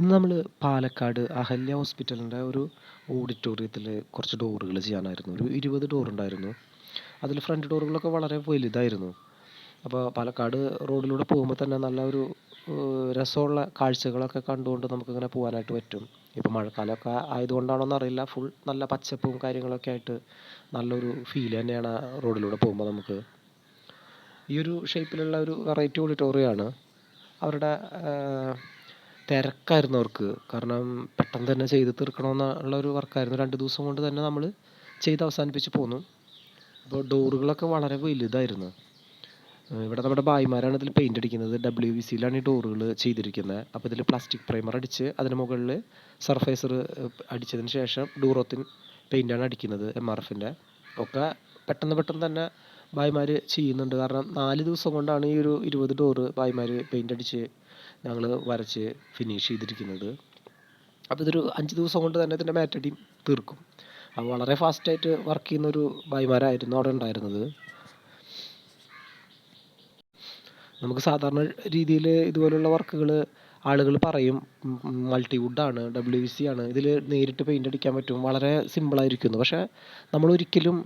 ഇന്ന് നമ്മൾ പാലക്കാട് അഹല്യ ഹോസ്പിറ്റലിൻ്റെ ഒരു ഓഡിറ്റോറിയത്തിൽ കുറച്ച് ഡോറുകൾ ചെയ്യാനായിരുന്നു. ഒരു 20 ഡോറുണ്ടായിരുന്നു. അതിൽ ഫ്രണ്ട് ഡോറുകളൊക്കെ വളരെ വലുതായിരുന്നു. അപ്പോൾ പാലക്കാട് റോഡിലൂടെ പോകുമ്പോൾ തന്നെ നല്ല ഒരു രസമുള്ള കാഴ്ചകളൊക്കെ കണ്ടുകൊണ്ട് നമുക്കിങ്ങനെ പോകാനായിട്ട് പറ്റും. ഇപ്പോൾ മഴക്കാലമൊക്കെ ആയതുകൊണ്ടാണോന്ന് അറിയില്ല, ഫുൾ നല്ല പച്ചപ്പും കാര്യങ്ങളൊക്കെ ആയിട്ട് നല്ലൊരു ഫീൽ തന്നെയാണ് ആ റോഡിലൂടെ പോകുമ്പോൾ നമുക്ക്. ഈ ഒരു ഷേപ്പിലുള്ള ഒരു വെറൈറ്റി ഓഡിറ്റോറിയമാണ്. അവരുടെ തിരക്കായിരുന്നു അവർക്ക്. കാരണം പെട്ടെന്ന് തന്നെ ചെയ്ത് തീർക്കണമെന്നുള്ള ഒരു വർക്കായിരുന്നു. 2 ദിവസം കൊണ്ട് തന്നെ നമ്മൾ ചെയ്ത് അവസാനിപ്പിച്ച് പോന്നു. അപ്പോൾ ഡോറുകളൊക്കെ വളരെ വലുതായിരുന്നു. ഇവിടെ നമ്മുടെ ഭായിമാരാണ് ഇതിൽ പെയിൻ്റ് അടിക്കുന്നത്. WVCയിലാണ് ഈ ഡോറുകൾ ചെയ്തിരിക്കുന്നത്. അപ്പോൾ ഇതിൽ പ്ലാസ്റ്റിക് പ്രൈമർ അടിച്ച് അതിന് മുകളിൽ സർഫേസർ അടിച്ചതിന് ശേഷം ഡൂറോത്തിൻ പെയിൻ്റാണ് അടിക്കുന്നത്, MRFൻ്റെ. ഒക്കെ പെട്ടെന്ന് പെട്ടെന്ന് തന്നെ ഭായിമാർ ചെയ്യുന്നുണ്ട്. കാരണം 4 ദിവസം കൊണ്ടാണ് ഈ ഒരു 20 ഡോറ് ഭായിമാർ പെയിൻ്റ് അടിച്ച് ഞങ്ങൾ വരച്ച് ഫിനിഷ് ചെയ്തിരിക്കുന്നത്. അപ്പോൾ ഇതൊരു 5 ദിവസം കൊണ്ട് തന്നെ ഇതിൻ്റെ മാറ്റടിയും തീർക്കും. അപ്പോൾ വളരെ ഫാസ്റ്റായിട്ട് വർക്ക് ചെയ്യുന്നൊരു ഭായിമാരായിരുന്നു അവിടെ ഉണ്ടായിരുന്നത്. നമുക്ക് സാധാരണ രീതിയിൽ ഇതുപോലുള്ള വർക്കുകൾ ആളുകൾ പറയും മൾട്ടിവുഡാണ്, WVC ആണ്, ഇതിൽ നേരിട്ട് പെയിൻ്റ് അടിക്കാൻ പറ്റും, വളരെ സിമ്പിളായിരിക്കുന്നു. പക്ഷേ നമ്മളൊരിക്കലും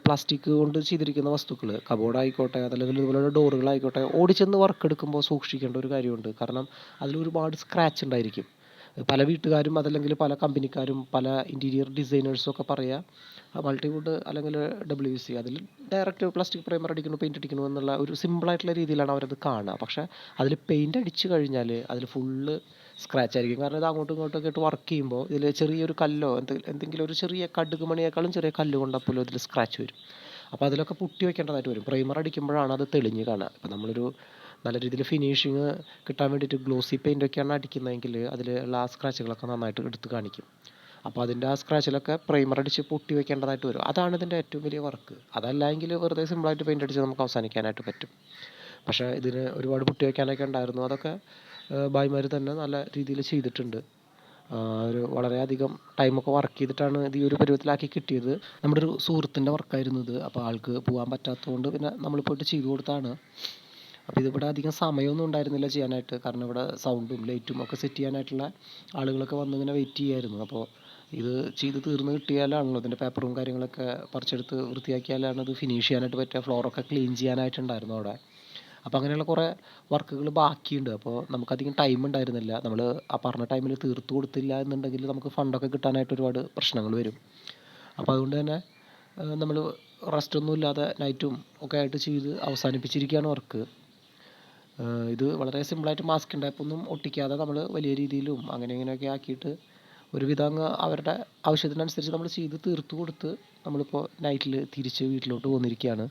പ്ലാസ്റ്റിക് കൊണ്ട് ചെയ്തിരിക്കുന്ന വസ്തുക്കൾ, കബോർഡ് ആയിക്കോട്ടെ അതല്ലെങ്കിൽ ഇതുപോലുള്ള ഡോറുകളായിക്കോട്ടെ, ഓടിച്ചെന്ന് വർക്ക് എടുക്കുമ്പോൾ സൂക്ഷിക്കേണ്ട ഒരു കാര്യമുണ്ട്. കാരണം അതിലൊരുപാട് സ്ക്രാച്ച് ഉണ്ടായിരിക്കും. പല വീട്ടുകാരും അതല്ലെങ്കിൽ പല കമ്പനിക്കാരും പല ഇൻറ്റീരിയർ ഡിസൈനേഴ്സും ഒക്കെ പറയുക മൾട്ടിവുഡ് അല്ലെങ്കിൽ WVC അതിൽ ഡയറക്റ്റ് പ്ലാസ്റ്റിക് പ്രൈമർ അടിക്കുന്നു, പെയിൻ്റ് അടിക്കുന്നു എന്നുള്ള ഒരു സിമ്പിളായിട്ടുള്ള രീതിയിലാണ് അവരത് കാണുക. പക്ഷേ അതിൽ പെയിൻ്റ് അടിച്ച് കഴിഞ്ഞാൽ അതിൽ ഫുള്ള് സ്ക്രാച്ച് ആയിരിക്കും. കാരണം ഇത് അങ്ങോട്ടും ഇങ്ങോട്ടൊക്കെ ഇട്ട് വർക്ക് ചെയ്യുമ്പോൾ ഇതിൽ ചെറിയൊരു കല്ലോ എന്തെങ്കിലും ഒരു ചെറിയ കടുക് മണിയേക്കാളും ചെറിയ കല്ല് കൊണ്ടപ്പോലും ഇതിൽ സ്ക്രാച്ച് വരും. അപ്പോൾ അതിലൊക്കെ പുട്ടി വയ്ക്കേണ്ടതായിട്ട് വരും. പ്രൈമർ അടിക്കുമ്പോഴാണ് അത് തെളിഞ്ഞ് കാണുക. ഇപ്പോൾ നമ്മളൊരു നല്ല രീതിയിൽ ഫിനിഷിങ് കിട്ടാൻ വേണ്ടിയിട്ട് ഗ്ലോസി പെയിൻ്റൊക്കെയാണ് അടിക്കുന്നതെങ്കിൽ അതിലുള്ള ആ സ്ക്രാച്ചുകളൊക്കെ നന്നായിട്ട് എടുത്ത് കാണിക്കും. അപ്പോൾ അതിൻ്റെ ആ സ്ക്രാച്ചിലൊക്കെ പ്രൈമർ അടിച്ച് പൊട്ടി വയ്ക്കേണ്ടതായിട്ട് വരും. അതാണ് ഇതിൻ്റെ ഏറ്റവും വലിയ വർക്ക്. അതല്ല എങ്കിൽ വെറുതെ സിമ്പിളായിട്ട് പെയിൻ്റ് അടിച്ച് നമുക്ക് അവസാനിക്കാനായിട്ട് പറ്റും. പക്ഷേ ഇതിന് ഒരുപാട് പൊട്ടി വയ്ക്കാനൊക്കെ ഉണ്ടായിരുന്നു. അതൊക്കെ ഭായിമാർ തന്നെ നല്ല രീതിയിൽ ചെയ്തിട്ടുണ്ട്. ഒരു വളരെയധികം ടൈമൊക്കെ വർക്ക് ചെയ്തിട്ടാണ് ഇത് ഈ ഒരു പരുവത്തിലാക്കി കിട്ടിയത്. നമ്മുടെ ഒരു സുഹൃത്തിൻ്റെ വർക്കായിരുന്നു ഇത്. അപ്പോൾ ആൾക്ക് പോകാൻ പറ്റാത്തതുകൊണ്ട് പിന്നെ നമ്മൾ പോയിട്ട് ചെയ്തു കൊടുത്താണ്. അപ്പോൾ ഇതിവിടെ അധികം സമയമൊന്നും ഉണ്ടായിരുന്നില്ല ചെയ്യാനായിട്ട്. കാരണം ഇവിടെ സൗണ്ടും ലൈറ്റും ഒക്കെ സെറ്റ് ചെയ്യാനായിട്ടുള്ള ആളുകളൊക്കെ വന്ന് ഇങ്ങനെ വെയിറ്റ് ചെയ്യുമായിരുന്നു. അപ്പോൾ ഇത് ചെയ്ത് തീർന്ന് കിട്ടിയാലാണല്ലോ ഇതിൻ്റെ പേപ്പറും കാര്യങ്ങളൊക്കെ പറിച്ചെടുത്ത് വൃത്തിയാക്കിയാലാണ് ഇത് ഫിനിഷ് ചെയ്യാനായിട്ട് പറ്റുക. ഫ്ലോറൊക്കെ ക്ലീൻ ചെയ്യാനായിട്ടുണ്ടായിരുന്നു അവിടെ. അപ്പോൾ അങ്ങനെയുള്ള കുറേ വർക്കുകൾ ബാക്കിയുണ്ട്. അപ്പോൾ നമുക്കധികം ടൈം ഉണ്ടായിരുന്നില്ല. നമ്മൾ ആ പറഞ്ഞ ടൈമിൽ തീർത്ത് കൊടുത്തില്ല എന്നുണ്ടെങ്കിൽ നമുക്ക് ഫണ്ടൊക്കെ കിട്ടാനായിട്ട് ഒരുപാട് പ്രശ്നങ്ങൾ വരും. അപ്പോൾ അതുകൊണ്ട് തന്നെ നമ്മൾ റെസ്റ്റൊന്നും ഇല്ലാതെ നൈറ്റും ഒക്കെ ആയിട്ട് ചെയ്ത് അവസാനിപ്പിച്ചിരിക്കുകയാണ് വർക്ക്. ഇത് വളരെ സിമ്പിളായിട്ട് മാസ്കിൻ ടേപ്പൊന്നും ഒട്ടിക്കാതെ നമ്മൾ വലിയ രീതിയിലും അങ്ങനെ ഇങ്ങനെയൊക്കെ ആക്കിയിട്ട് ഒരുവിധം അങ്ങ് അവരുടെ ആവശ്യത്തിനനുസരിച്ച് നമ്മൾ ചെയ്ത് തീർത്ത് കൊടുത്ത് നമ്മളിപ്പോൾ നൈറ്റിൽ തിരിച്ച് വീട്ടിലോട്ട് പോന്നിരിക്കുകയാണ്.